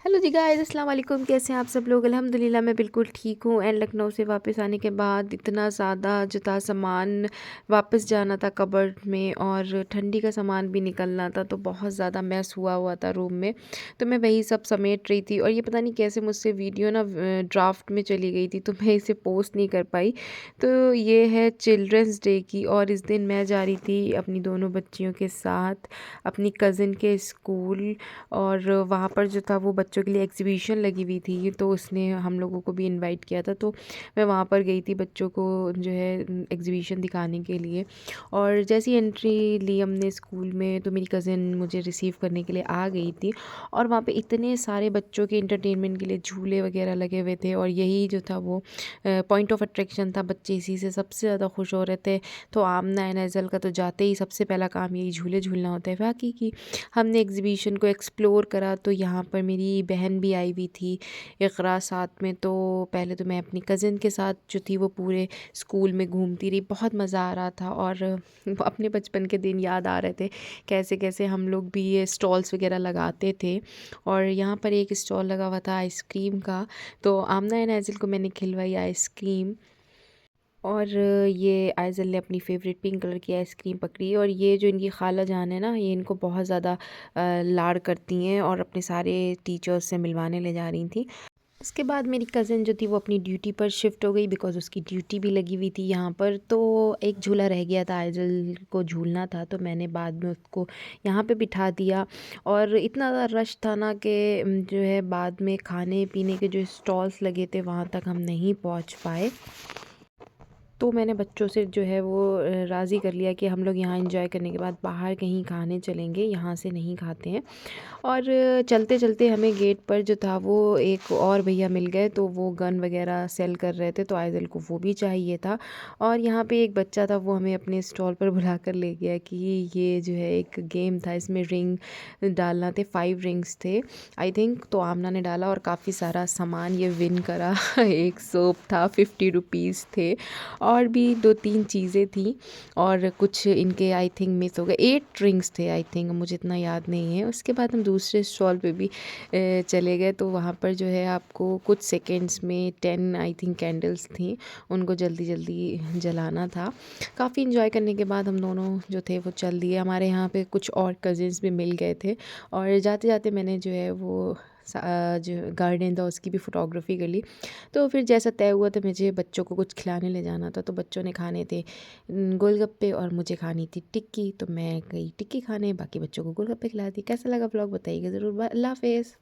Hello जी guys, अस्सलाम वालेकुम। कैसे हैं आप सब लोग? अल्हम्दुलिल्लाह मैं बिल्कुल ठीक हूँ। एंड लखनऊ से वापस आने के बाद इतना ज़्यादा जो था सामान वापस जाना था कबर्ड में, और ठंडी का सामान भी निकलना था, तो बहुत ज़्यादा मैस हुआ हुआ था रूम में। तो मैं वही सब समेट रही थी, और ये पता नहीं कैसे मुझसे वीडियो ना ड्राफ्ट में चली गई थी, तो मैं इसे पोस्ट नहीं कर पाई। तो ये है चिल्ड्रंस डे की, और इस दिन मैं जा रही थी अपनी दोनों बच्चियों के साथ अपनी कज़िन के स्कूल। और वहाँ पर जो था वो बच्चों के लिए एग्ज़िबिशन लगी हुई थी, तो उसने हम लोगों को भी इनवाइट किया था। तो मैं वहाँ पर गई थी बच्चों को जो है एग्ज़िबिशन दिखाने के लिए। और जैसी एंट्री ली हमने स्कूल में, तो मेरी कज़िन मुझे रिसीव करने के लिए आ गई थी। और वहाँ पे इतने सारे बच्चों के एंटरटेनमेंट के लिए झूले वगैरह लगे हुए थे, और यही जो था वो पॉइंट ऑफ अट्रैक्शन था। बच्चे इसी से सबसे ज़्यादा खुश हो रहे थे। तो आमना एंड ऐज़ल का तो जाते ही सबसे पहला काम यही झूले झूलना होता है। बाकी की हमने एग्ज़िबिशन को एक्सप्लोर करा, तो यहाँ पर मेरी बहन भी आई हुई थी, इक़रा साथ में। तो पहले तो मैं अपनी कज़िन के साथ जो थी वो पूरे स्कूल में घूमती रही, बहुत मज़ा आ रहा था। और अपने बचपन के दिन याद आ रहे थे, कैसे कैसे हम लोग भी ये स्टॉल्स वगैरह लगाते थे। और यहाँ पर एक स्टॉल लगा हुआ था आइसक्रीम का, तो आमना एंड ऐज़ल को मैंने खिलवाई आइसक्रीम। और ये आइज़ल ने अपनी फ़ेवरेट पिंक कलर की आइसक्रीम पकड़ी, और ये जो इनकी खाला जान है ना, ये इनको बहुत ज़्यादा लाड़ करती हैं, और अपने सारे टीचर्स से मिलवाने ले जा रही थी। उसके बाद मेरी कज़िन जो थी वो अपनी ड्यूटी पर शिफ्ट हो गई, बिकॉज़ उसकी ड्यूटी भी लगी हुई थी यहाँ पर। तो एक झूला रह गया था, आइज़ल को झूलना था, तो मैंने बाद में उसको यहाँ पे बिठा दिया। और इतना ज़्यादा रश था ना कि जो है बाद में खाने पीने के जो स्टॉल्स लगे थे वहाँ तक हम नहीं पहुँच पाए। तो मैंने बच्चों से जो है वो राज़ी कर लिया कि हम लोग यहाँ एंजॉय करने के बाद बाहर कहीं खाने चलेंगे, यहाँ से नहीं खाते हैं। और चलते-चलते हमें गेट पर जो था वो एक और भैया मिल गए, तो वो गन वग़ैरह सेल कर रहे थे, तो आइज़ल को वो भी चाहिए था। और यहाँ पे एक बच्चा था, वो हमें अपने स्टॉल पर बुलाकर ले गया कि ये जो है एक गेम था, इसमें रिंग डालना थे, 5 रिंग्स थे आई थिंक। तो आमना ने डाला और काफ़ी सारा सामान ये विन करा। एक सोप था, 50 रुपीज़ थे, और भी 2-3 चीज़ें थी, और कुछ इनके आई थिंक मिस हो गए। 8 रिंग्स थे आई थिंक, मुझे इतना याद नहीं है। उसके बाद हम दूसरे स्टॉल पे भी चले गए, तो वहाँ पर जो है आपको कुछ सेकंड्स में 10 आई थिंक कैंडल्स थी, उनको जल्दी जल्दी जलाना था। काफ़ी इन्जॉय करने के बाद हम दोनों जो थे वो चल दिए। हमारे यहाँ पे कुछ और कज़िन्स भी मिल गए थे, और जाते जाते मैंने जो है वो जो गार्डन था उसकी भी फ़ोटोग्राफ़ी कर ली। तो फिर जैसा तय हुआ था, मुझे बच्चों को कुछ खिलाने ले जाना था, तो बच्चों ने खाने थे गोलगप्पे, और मुझे खानी थी टिक्की, तो मैं गई टिक्की खाने, बाकी बच्चों को गोलगप्पे खिला दी। कैसा लगा व्लॉग बताइएगा ज़रूर। अल्लाह हाफ़िज़।